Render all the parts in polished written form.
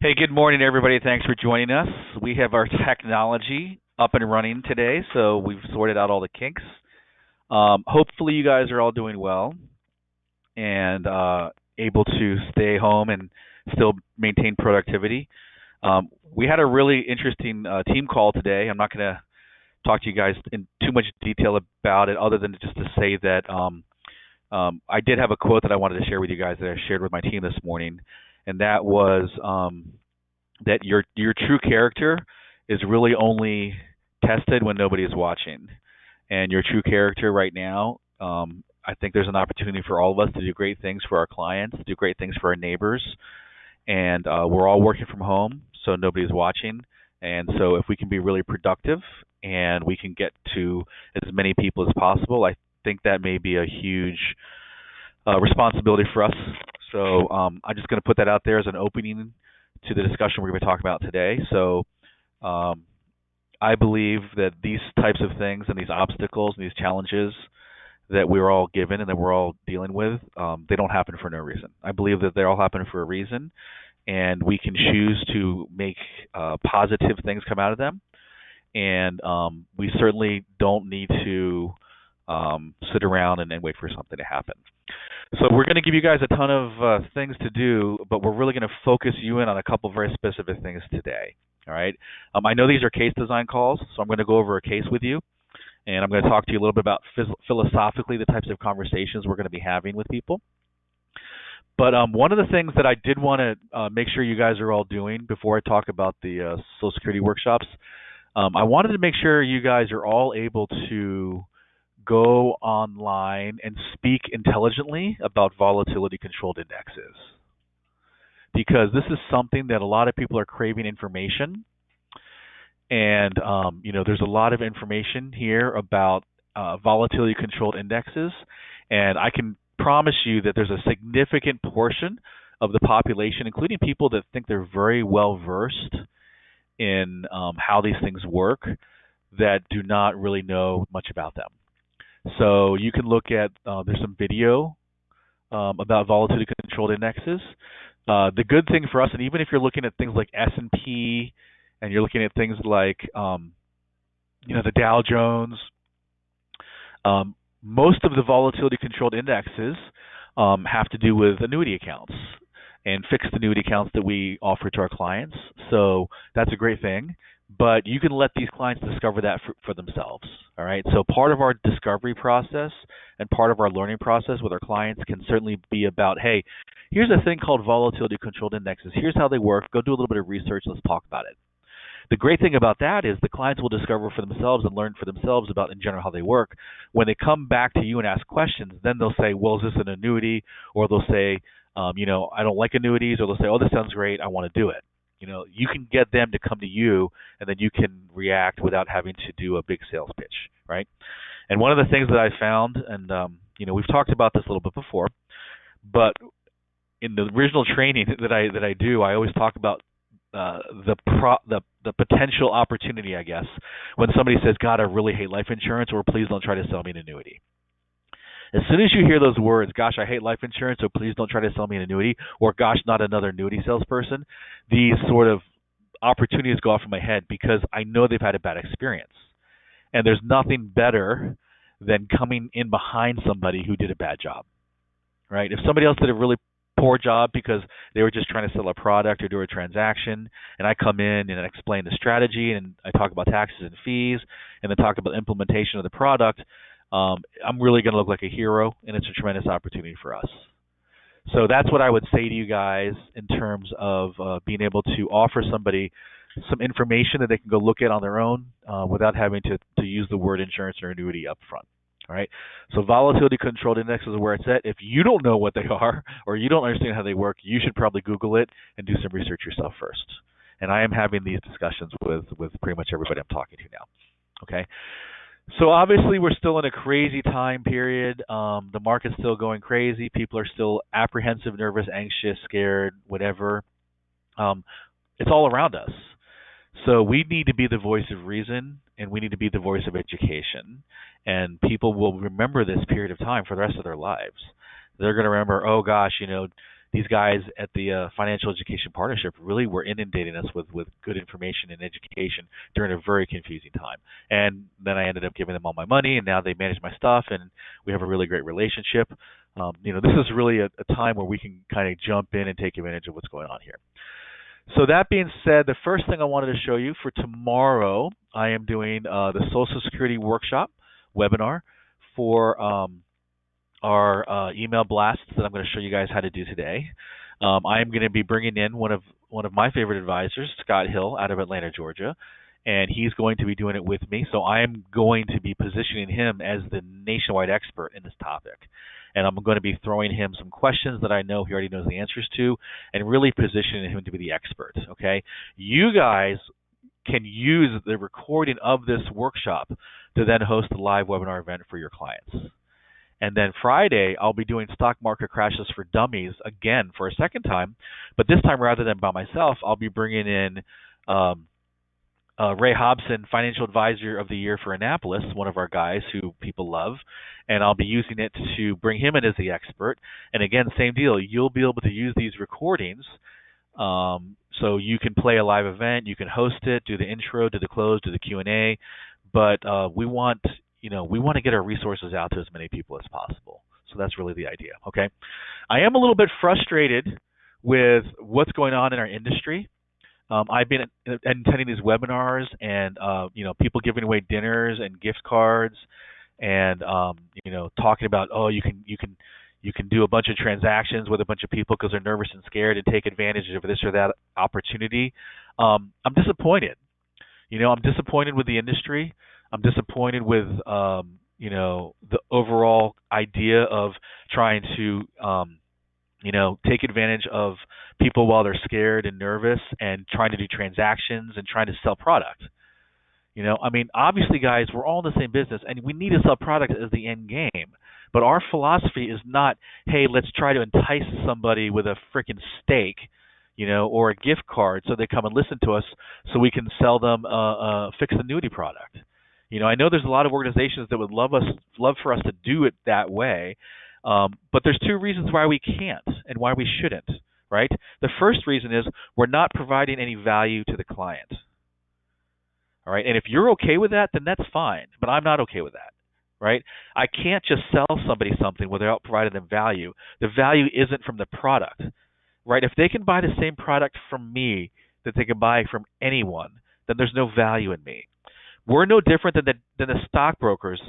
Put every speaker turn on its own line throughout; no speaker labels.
Hey, good morning, everybody. Thanks for joining us. We have our technology up and running today, so we've sorted out all the kinks. Hopefully, you guys are all doing well and able to stay home and still maintain productivity. We had a really interesting team call today. I'm not going to talk to you guys in too much detail about it, other than just to say that I did have a quote that I wanted to share with you guys that I shared with my team this morning, and that was that your true character is really only tested when nobody is watching. And your true character right now, I think there's an opportunity for all of us to do great things for our clients, to do great things for our neighbors, and we're all working from home, so nobody's watching. And so if we can be really productive and we can get to as many people as possible, I think that may be a huge responsibility for us. So I'm just going to put that out there as an opening to the discussion we're going to be talking about today. So I believe that these types of things and these obstacles and these challenges that we're all given and that we're all dealing with, they don't happen for no reason. I believe that they all happen for a reason, and we can choose to make positive things come out of them. And we certainly don't need to sit around and wait for something to happen. So we're going to give you guys a ton of things to do, but we're really going to focus you in on a couple very specific things today. All right. I know these are case design calls, so I'm going to go over a case with you, and I'm going to talk to you a little bit about philosophically the types of conversations we're going to be having with people. But one of the things that I did want to make sure you guys are all doing before I talk about the Social Security workshops, I wanted to make sure you guys are all able to go online and speak intelligently about volatility-controlled indexes, because this is something that a lot of people are craving information. And there's a lot of information here about volatility-controlled indexes, and I can promise you that there's a significant portion of the population, including people that think they're very well versed in how these things work, that do not really know much about them. So you can look at, there's some video about volatility-controlled indexes. The good thing for us, and even if you're looking at things like S&P, and you're looking at things like, the Dow Jones, most of the volatility-controlled indexes have to do with annuity accounts and fixed annuity accounts that we offer to our clients. So that's a great thing. But you can let these clients discover that for themselves. All right. So part of our discovery process and part of our learning process with our clients can certainly be about, hey, here's a thing called volatility-controlled indexes. Here's how they work. Go do a little bit of research. Let's talk about it. The great thing about that is the clients will discover for themselves and learn for themselves about, in general, how they work. When they come back to you and ask questions, then they'll say, well, is this an annuity? Or they'll say, I don't like annuities. Or they'll say, oh, this sounds great. I want to do it. You can get them to come to you, and then you can react without having to do a big sales pitch, right? And one of the things that I found, and we've talked about this a little bit before, but in the original training that I do, I always talk about the potential opportunity, I guess, when somebody says, God, I really hate life insurance, or please don't try to sell me an annuity. As soon as you hear those words, gosh, I hate life insurance, so please don't try to sell me an annuity, or gosh, not another annuity salesperson, these sort of opportunities go off in my head, because I know they've had a bad experience. And there's nothing better than coming in behind somebody who did a bad job, right? If somebody else did a really poor job because they were just trying to sell a product or do a transaction, and I come in and I explain the strategy and I talk about taxes and fees and then talk about implementation of the product, I'm really going to look like a hero, and it's a tremendous opportunity for us. So that's what I would say to you guys in terms of being able to offer somebody some information that they can go look at on their own without having to use the word insurance or annuity up front. All right. So volatility-controlled indexes is where it's at. If you don't know what they are or you don't understand how they work, you should probably Google it and do some research yourself first. And I am having these discussions with pretty much everybody I'm talking to now. Okay. So obviously we're still in a crazy time period. The market's still going crazy. People are still apprehensive, nervous, anxious, scared, whatever. It's all around us. So we need to be the voice of reason, and we need to be the voice of education. And people will remember this period of time for the rest of their lives. They're going to remember, oh gosh, these guys at the Financial Education Partnership really were inundating us with good information and education during a very confusing time. And then I ended up giving them all my money, and now they manage my stuff, and we have a really great relationship. This is really a time where we can kind of jump in and take advantage of what's going on here. So that being said, the first thing I wanted to show you for tomorrow, I am doing the Social Security Workshop webinar for our email blasts that I'm going to show you guys how to do today. I am going to be bringing in one of my favorite advisors, Scott Hill, out of Atlanta, Georgia, and he's going to be doing it with me. So I am going to be positioning him as the nationwide expert in this topic. And I'm going to be throwing him some questions that I know he already knows the answers to, and really positioning him to be the expert. Okay, you guys can use the recording of this workshop to then host a live webinar event for your clients. And then Friday, I'll be doing stock market crashes for dummies again for a second time, but this time rather than by myself, I'll be bringing in Ray Hobson, Financial Advisor of the Year for Annapolis, one of our guys who people love, and I'll be using it to bring him in as the expert. And again, same deal. You'll be able to use these recordings, so you can play a live event, you can host it, do the intro, do the close, do the Q&A. But we want to get our resources out to as many people as possible. So that's really the idea. Okay, I am a little bit frustrated with what's going on in our industry. I've been attending these webinars and people giving away dinners and gift cards and talking about you can do a bunch of transactions with a bunch of people because they're nervous and scared and take advantage of this or that opportunity. I'm disappointed. I'm disappointed with the industry. I'm disappointed with the overall idea of trying to take advantage of people while they're scared and nervous and trying to do transactions and trying to sell product. Obviously, guys, we're all in the same business, and we need to sell product as the end game. But our philosophy is not, hey, let's try to entice somebody with a freaking steak, or a gift card so they come and listen to us so we can sell them a fixed annuity product. I know there's a lot of organizations that would love for us to do it that way, but there's two reasons why we can't and why we shouldn't, right? The first reason is we're not providing any value to the client. All right, and if you're okay with that, then that's fine, but I'm not okay with that, right? I can't just sell somebody something without providing them value. The value isn't from the product, right? If they can buy the same product from me that they can buy from anyone, then there's no value in me. We're no different than the stockbrokers,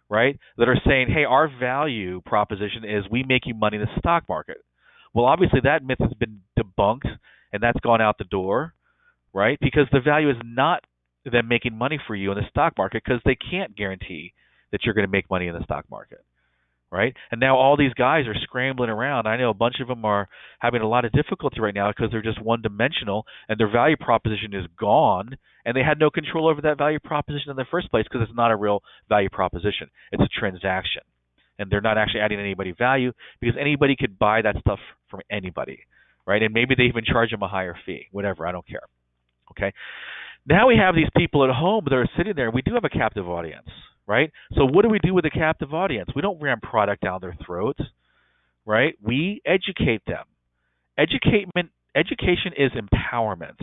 right, that are saying, hey, our value proposition is we make you money in the stock market. Well, obviously that myth has been debunked, and that's gone out the door, right, because the value is not them making money for you in the stock market because they can't guarantee that you're going to make money in the stock market, right? And now all these guys are scrambling around. I know a bunch of them are having a lot of difficulty right now because they're just one-dimensional and their value proposition is gone, and they had no control over that value proposition in the first place because it's not a real value proposition. It's a transaction, and they're not actually adding anybody value because anybody could buy that stuff from anybody, right? And maybe they even charge them a higher fee, whatever. I don't care, okay? Now we have these people at home that are sitting there. We do have a captive audience, right? So what do we do with a captive audience? We don't ram product down their throats, right? We educate them. Education is empowerment.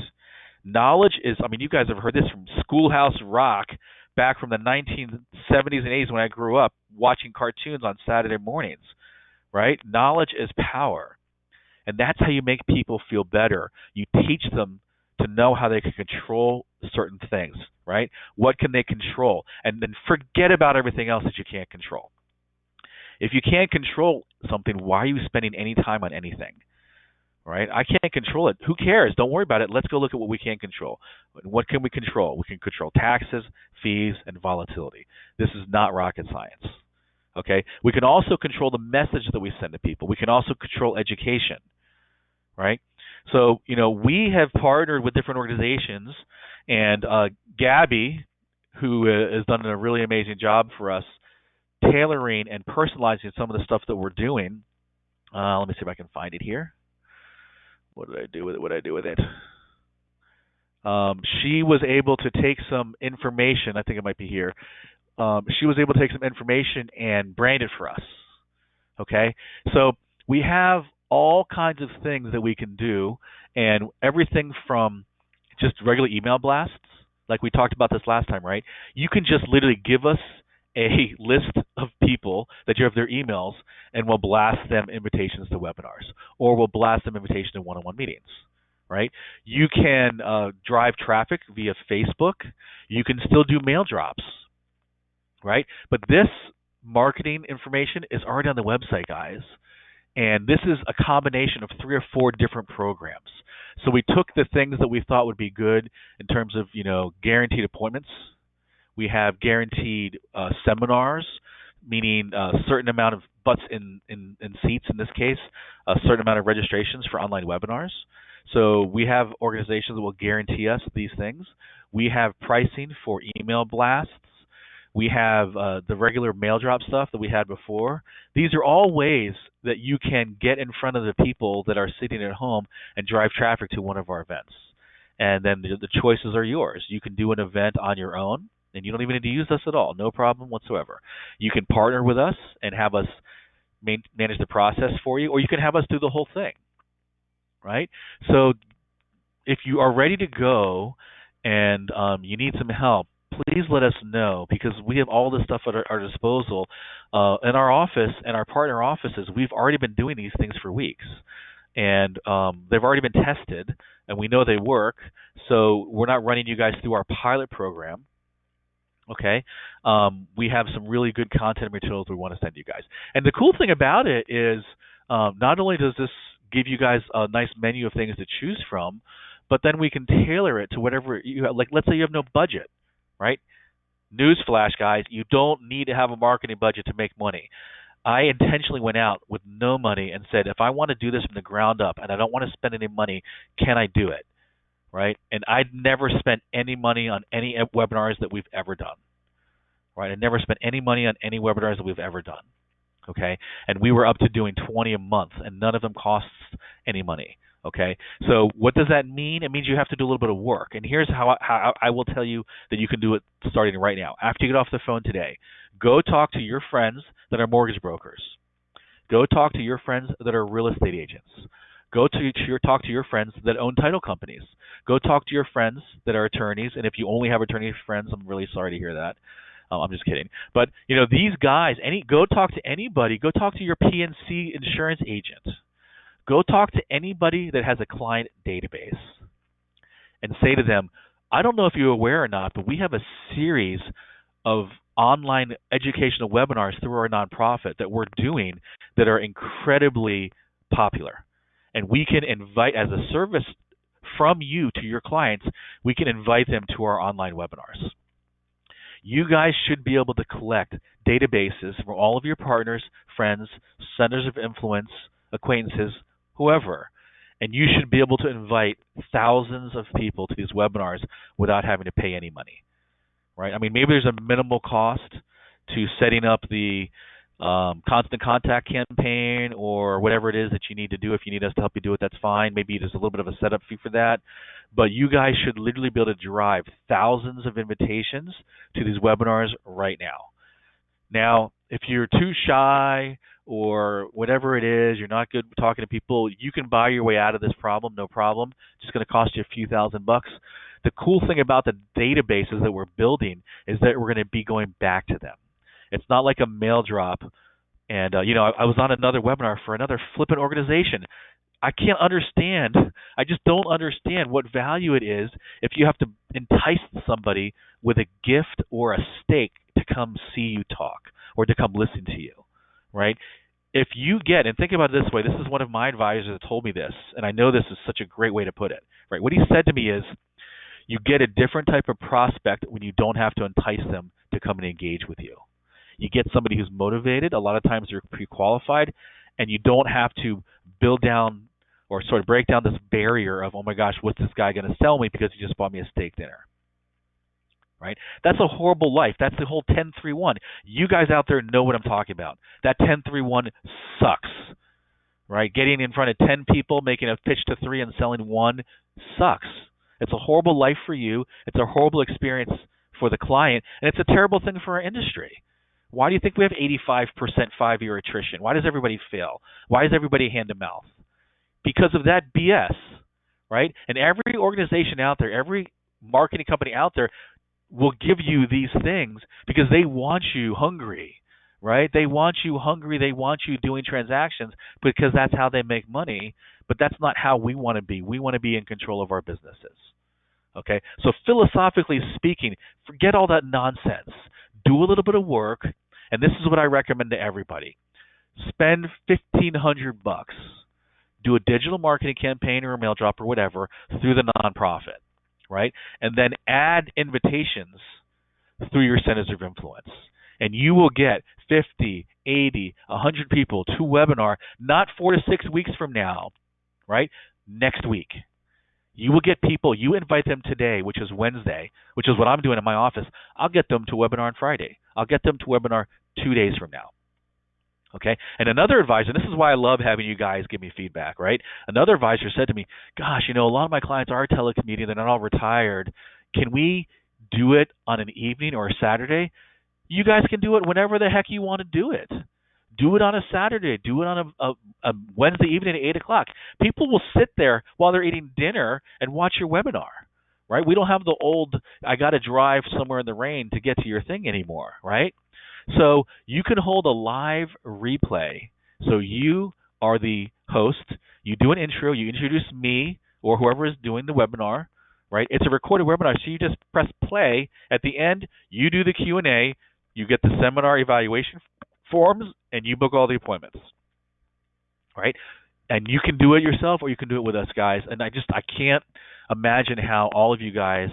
Knowledge is, you guys have heard this from Schoolhouse Rock back from the 1970s and 80s when I grew up watching cartoons on Saturday mornings, right? Knowledge is power. And that's how you make people feel better. You teach them to know how they can control certain things, right? What can they control? And then forget about everything else that you can't control. If you can't control something, why are you spending any time on anything, right? I can't control it. Who cares? Don't worry about it. Let's go look at what we can control. What can we control? We can control taxes, fees, and volatility. This is not rocket science, okay? We can also control the message that we send to people. We can also control education, right? So, we have partnered with different organizations, and Gabby, who has done a really amazing job for us, tailoring and personalizing some of the stuff that we're doing. Let me see if I can find it here. What did I do with it? She was able to take some information. I think it might be here. She was able to take some information and brand it for us. Okay? So we have all kinds of things that we can do, and everything from just regular email blasts, like we talked about this last time, right? You can just literally give us a list of people that you have their emails, and we'll blast them invitations to webinars, or we'll blast them invitation to one-on-one meetings, right? You can drive traffic via Facebook. You can still do mail drops, right? But this marketing information is already on the website, guys. And this is a combination of 3 or 4 different programs. So we took the things that we thought would be good in terms of, guaranteed appointments. We have guaranteed seminars, meaning a certain amount of butts in seats in this case, a certain amount of registrations for online webinars. So we have organizations that will guarantee us these things. We have pricing for email blasts. We have the regular mail drop stuff that we had before. These are all ways that you can get in front of the people that are sitting at home and drive traffic to one of our events. And then the choices are yours. You can do an event on your own, and you don't even need to use us at all. No problem whatsoever. You can partner with us and have us manage the process for you, or you can have us do the whole thing, right? So if you are ready to go and you need some help, please let us know, because we have all this stuff at our disposal. In our office and our partner offices, we've already been doing these things for weeks. And they've already been tested, and we know they work. So we're not running you guys through our pilot program. Okay? We have some really good content and materials we want to send you guys. And the cool thing about it is not only does this give you guys a nice menu of things to choose from, but then we can tailor it to whatever you have. Like, let's say you have no budget. Right? Newsflash, guys, you don't need to have a marketing budget to make money. I intentionally went out with no money and said, if I want to do this from the ground up and I don't want to spend any money, can I do it? Right? And I'd never spent any money on any webinars that we've ever done. Right? I never spent any money on any webinars that we've ever done. Okay? And we were up to doing 20 a month, and none of them costs any money. Okay, so what does that mean? It means you have to do a little bit of work. And here's how I will tell you that you can do it starting right now. After you get off the phone today, go talk to your friends that are mortgage brokers. Go talk to your friends that are real estate agents. Go talk to your friends that own title companies. Go talk to your friends that are attorneys. And if you only have attorney friends, I'm really sorry to hear that. I'm just kidding. But these guys, go talk to anybody. Go talk to your PNC insurance agent. Go talk to anybody that has a client database and say to them, I don't know if you're aware or not, but we have a series of online educational webinars through our nonprofit that we're doing that are incredibly popular. And we can invite, as a service from you to your clients, we can invite them to our online webinars. You guys should be able to collect databases from all of your partners, friends, centers of influence, acquaintances, whoever, and you should be able to invite thousands of people to these webinars without having to pay any money, right? I mean, maybe there's a minimal cost to setting up the constant contact campaign or whatever it is that you need to do. If you need us to help you do it, that's fine. Maybe there's a little bit of a setup fee for that. But you guys should literally be able to drive thousands of invitations to these webinars right now. Now, if you're too shy or whatever it is, you're not good talking to people, you can buy your way out of this problem, no problem. It's just going to cost you a few $1,000. The cool thing about the databases that we're building is that we're going to be going back to them. It's not like a mail drop. And, I was on another webinar for another flippant organization. I can't understand. I just don't understand what value it is if you have to entice somebody with a gift or a steak to come see you talk or to come listen to you, right? If you get, and think about it this way, this is one of my advisors that told me this, and I know this is such a great way to put it, right? What he said to me is, you get a different type of prospect when you don't have to entice them to come and engage with you. You get somebody who's motivated. A lot of times they're pre-qualified, and you don't have to build down or sort of break down this barrier of, oh my gosh, what's this guy going to sell me because he just bought me a steak dinner, right? That's a horrible life. That's the whole 10-3-1. You guys out there know what I'm talking about. That 10-3-1 sucks, right? Getting in front of 10 people, making a pitch to 3 and selling 1 sucks. It's a horrible life for you. It's a horrible experience for the client, and it's a terrible thing for our industry. Why do you think we have 85% 5-year attrition? Why does everybody fail? Why is everybody hand to mouth? because of that BS, right? And every organization out there, every marketing company out there will give you these things because they want you hungry, right? They want you hungry. They want you doing transactions because that's how they make money. But that's not how we want to be. We want to be in control of our businesses. Okay? So philosophically speaking, forget all that nonsense. Do a little bit of work, and this is what I recommend to everybody. Spend $1,500. Do a digital marketing campaign or a mail drop or whatever through the nonprofit, right? And then add invitations through your centers of influence. And you will get 50, 80, 100 people to webinar, not 4 to 6 weeks from now, right? Next week. You will get people, you invite them today, which is Wednesday, which is what I'm doing in my office. I'll get them to webinar on Friday. I'll get them to webinar 2 days from now. Okay? And another advisor, and this is why I love having you guys give me feedback, right? Another advisor said to me, gosh, a lot of my clients are telecommuting, they're not all retired. Can we do it on an evening or a Saturday? You guys can do it whenever the heck you want to do it. Do it on a Saturday. Do it on a Wednesday evening at 8 o'clock. People will sit there while they're eating dinner and watch your webinar, right? We don't have the old, I got to drive somewhere in the rain to get to your thing anymore, right? So you can hold a live replay. So you are the host. You do an intro. You introduce me or whoever is doing the webinar, right? It's a recorded webinar, so you just press play. At the end, you do the Q&A. You get the seminar evaluation forms, and you book all the appointments, right? And you can do it yourself, or you can do it with us, guys. And I can't imagine how all of you guys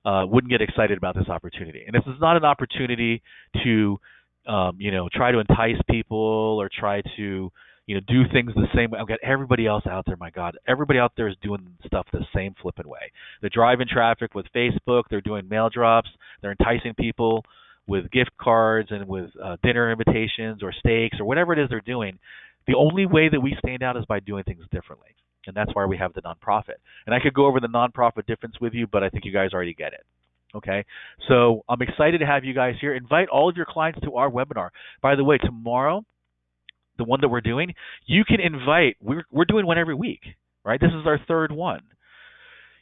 wouldn't get excited about this opportunity. And this is not an opportunity to, try to entice people or try to, do things the same way. I've got everybody else out there, my God. Everybody out there is doing stuff the same flipping way. They're driving traffic with Facebook. They're doing mail drops. They're enticing people with gift cards and with dinner invitations or steaks or whatever it is they're doing. The only way that we stand out is by doing things differently. And that's why we have the nonprofit. And I could go over the nonprofit difference with you, but I think you guys already get it. Okay? So I'm excited to have you guys here. Invite all of your clients to our webinar. By the way, tomorrow, the one that we're doing, you can invite, we're doing one every week, right? This is our third one.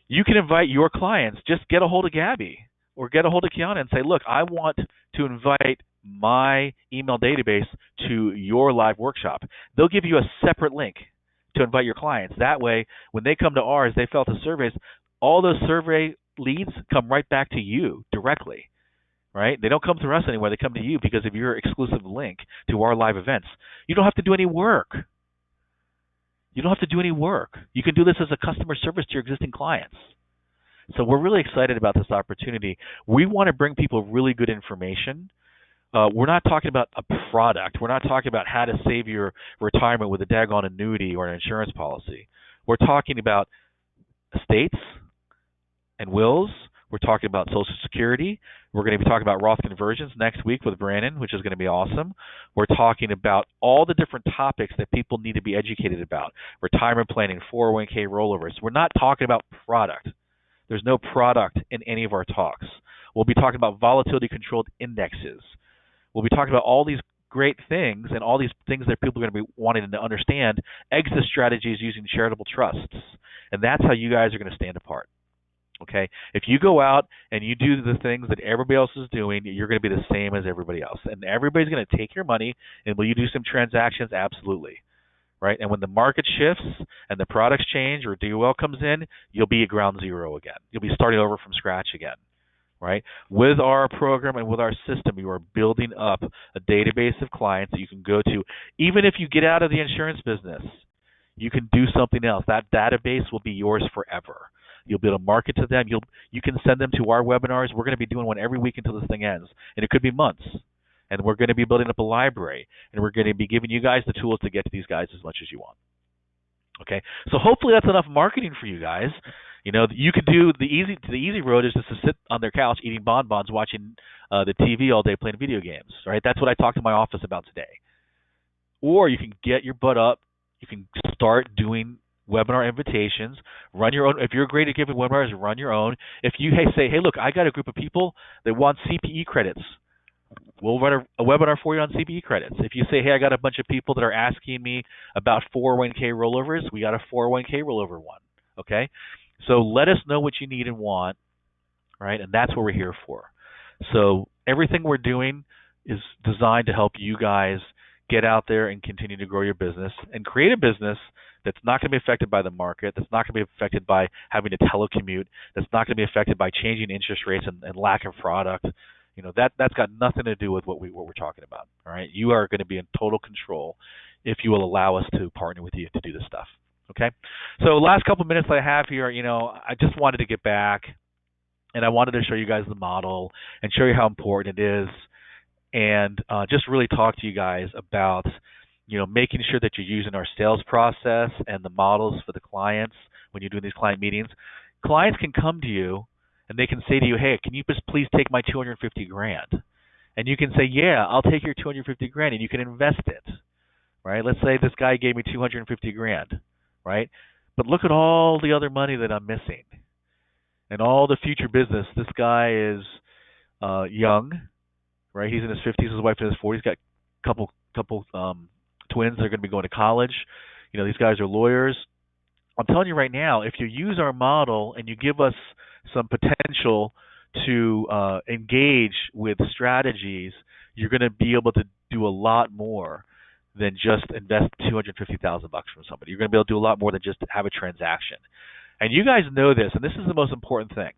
You can invite your clients. Just get a hold of Gabby or get a hold of Kiana and say, look, I want to invite my email database to your live workshop. They'll give you a separate link to invite your clients. That way, when they come to ours, they fill out the surveys, all those survey leads come right back to you directly, right? They don't come through us anywhere. They come to you because of your exclusive link to our live events. You don't have to do any work. You don't have to do any work. You can do this as a customer service to your existing clients. So we're really excited about this opportunity. We want to bring people really good information. We're not talking about a product. We're not talking about how to save your retirement with a daggone annuity or an insurance policy. We're talking about estates and wills. We're talking about Social Security. We're going to be talking about Roth conversions next week with Brandon, which is going to be awesome. We're talking about all the different topics that people need to be educated about. Retirement planning, 401k rollovers. We're not talking about product. There's no product in any of our talks. We'll be talking about volatility-controlled indexes. We'll be talking about all these great things and all these things that people are going to be wanting to understand, exit strategies using charitable trusts. And that's how you guys are going to stand apart. Okay? If you go out and you do the things that everybody else is doing, you're going to be the same as everybody else. And everybody's going to take your money, and will you do some transactions? Absolutely. Right? And when the market shifts and the products change or DOL comes in, you'll be at ground zero again. You'll be starting over from scratch again. Right? With our program and with our system, you are building up a database of clients that you can go to. Even if you get out of the insurance business, you can do something else. That database will be yours forever. You'll be able to market to them. You can send them to our webinars. We're going to be doing one every week until this thing ends. And it could be months. And we're going to be building up a library. And we're going to be giving you guys the tools to get to these guys as much as you want. Okay? So hopefully that's enough marketing for you guys. You could do the easy road is just to sit on their couch eating bonbons, watching the TV all day, playing video games. Right? That's what I talked to my office about today. Or you can get your butt up. You can start doing webinar invitations. Run your own. If you're great at giving webinars, run your own. If you say, hey, look, I got a group of people that want CPE credits. We'll run a webinar for you on CBE credits. If you say, hey, I got a bunch of people that are asking me about 401k rollovers, we got a 401k rollover one. Okay? So let us know what you need and want, right? And that's what we're here for. So everything we're doing is designed to help you guys get out there and continue to grow your business and create a business that's not going to be affected by the market, that's not going to be affected by having to telecommute, that's not going to be affected by changing interest rates and lack of product. That's got nothing to do with what we're talking about. All right, you are going to be in total control if you will allow us to partner with you to do this stuff. Okay, so last couple minutes I have here, I just wanted to get back and I wanted to show you guys the model and show you how important it is, and just really talk to you guys about making sure that you're using our sales process and the models for the clients when you're doing these client meetings. Clients can come to you and they can say to you, hey, can you just please take my $250,000? And you can say, yeah, I'll take your $250,000, and you can invest it, right? Let's say this guy gave me $250,000, right? But look at all the other money that I'm missing and all the future business. This guy is young, right? He's in his 50s, his wife's in his 40s, got a couple twins that are going to be going to college. These guys are lawyers. I'm telling you right now, if you use our model and you give us some potential to engage with strategies, you're going to be able to do a lot more than just invest $250,000 from somebody. You're going to be able to do a lot more than just have a transaction. And you guys know this, and this is the most important thing.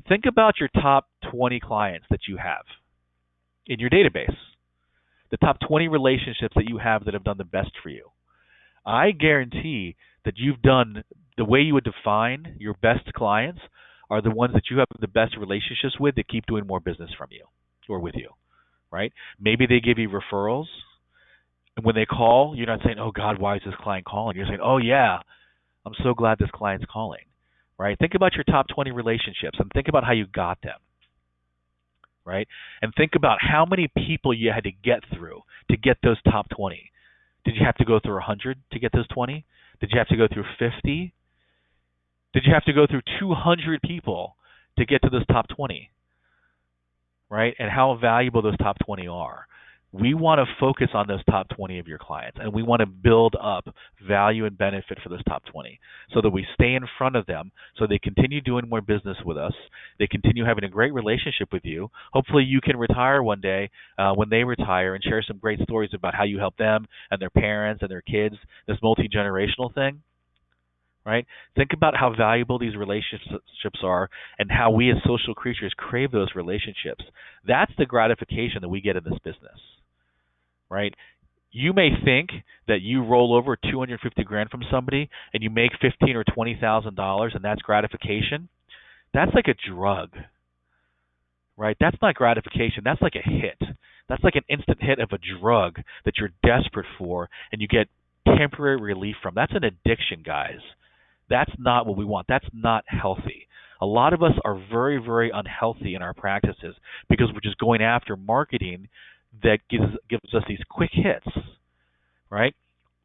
Think about your top 20 clients that you have in your database, the top 20 relationships that you have that have done the best for you. I guarantee that you've done the way you would define your best clients are the ones that you have the best relationships with that keep doing more business from you or with you, right? Maybe they give you referrals, and when they call, you're not saying, oh, God, why is this client calling? You're saying, oh, yeah, I'm so glad this client's calling, right? Think about your top 20 relationships and think about how you got them, right? And think about how many people you had to get through to get those top 20. Did you have to go through 100 to get those 20? Did you have to go through 50? Did you have to go through 200 people to get to those top 20, right? And how valuable those top 20 are. We want to focus on those top 20 of your clients, and we want to build up value and benefit for those top 20 so that we stay in front of them so they continue doing more business with us. They continue having a great relationship with you. Hopefully you can retire one day when they retire and share some great stories about how you help them and their parents and their kids, this multi-generational thing. Right? Think about how valuable these relationships are and how we as social creatures crave those relationships. That's the gratification that we get in this business. Right? You may think that you roll over $250,000 from somebody and you make $15,000 or $20,000 and that's gratification. That's like a drug. Right? That's not gratification. That's like a hit. That's like an instant hit of a drug that you're desperate for and you get temporary relief from. That's an addiction, guys. That's not what we want. That's not healthy. A lot of us are very, very unhealthy in our practices because we're just going after marketing that gives us these quick hits, right?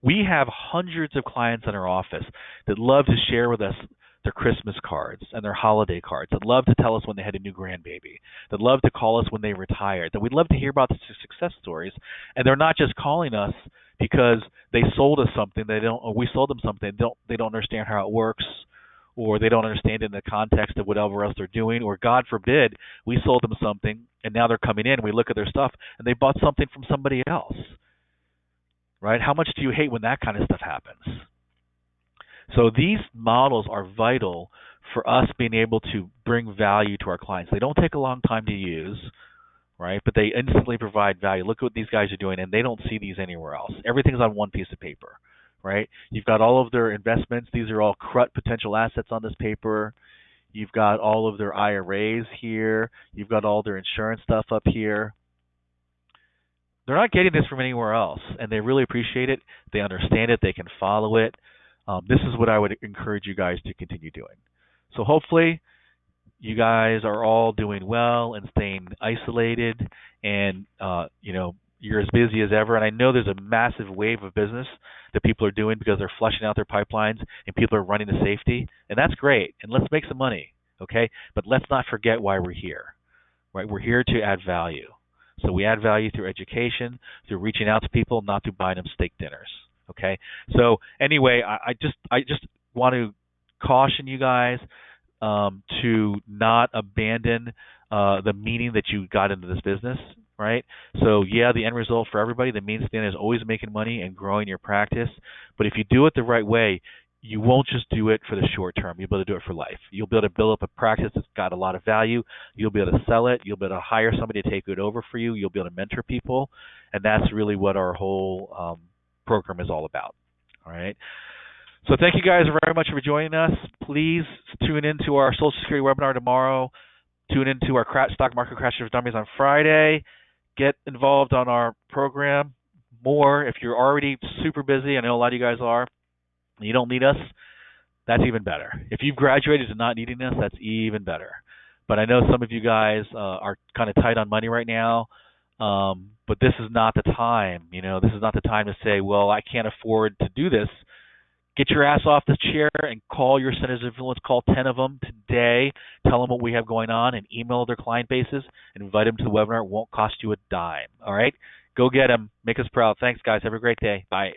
We have hundreds of clients in our office that love to share with us their Christmas cards and their holiday cards, that love to tell us when they had a new grandbaby, that love to call us when they retired, that we'd love to hear about the success stories. And they're not just calling us because they sold us something or we sold them something they don't understand how it works, or they don't understand it in the context of whatever else they're doing, or God forbid we sold them something and now they're coming in and we look at their stuff and they bought something from somebody else. Right? How much do you hate when that kind of stuff happens? So these models are vital for us being able to bring value to our clients. They don't take a long time to use, right? But they instantly provide value. Look at what these guys are doing, and they don't see these anywhere else. Everything's on one piece of paper, right? You've got all of their investments. These are all CRUT potential assets on this paper. You've got all of their IRAs here. You've got all their insurance stuff up here. They're not getting this from anywhere else, and they really appreciate it. They understand it. They can follow it. This is what I would encourage you guys to continue doing. So hopefully you guys are all doing well and staying isolated, and you're as busy as ever. And I know there's a massive wave of business that people are doing because they're flushing out their pipelines and people are running to safety, and that's great. And let's make some money, okay? But let's not forget why we're here, right? We're here to add value. So we add value through education, through reaching out to people, not through buying them steak dinners. Okay. So anyway, I just want to caution you guys to not abandon the meaning that you got into this business, right? So yeah, the end result for everybody, the means at the end is always making money and growing your practice. But if you do it the right way, you won't just do it for the short term. You'll be able to do it for life. You'll be able to build up a practice that's got a lot of value. You'll be able to sell it. You'll be able to hire somebody to take it over for you. You'll be able to mentor people. And that's really what our whole program is all about. All right. So thank you guys very much for joining us. Please tune into our Social Security webinar tomorrow. Tune into our stock market crash dummies on Friday. Get involved on our program more. If you're already super busy, I know a lot of you guys are, and you don't need us, that's even better. If you've graduated to not needing us, that's even better. But I know some of you guys are kind of tight on money right now, but this is not the time. This is not the time to say, well, I can't afford to do this. Get your ass off the chair and call your centers of influence. Call 10 of them today. Tell them what we have going on and email their client bases and invite them to the webinar. It won't cost you a dime. All right? Go get them. Make us proud. Thanks, guys. Have a great day. Bye.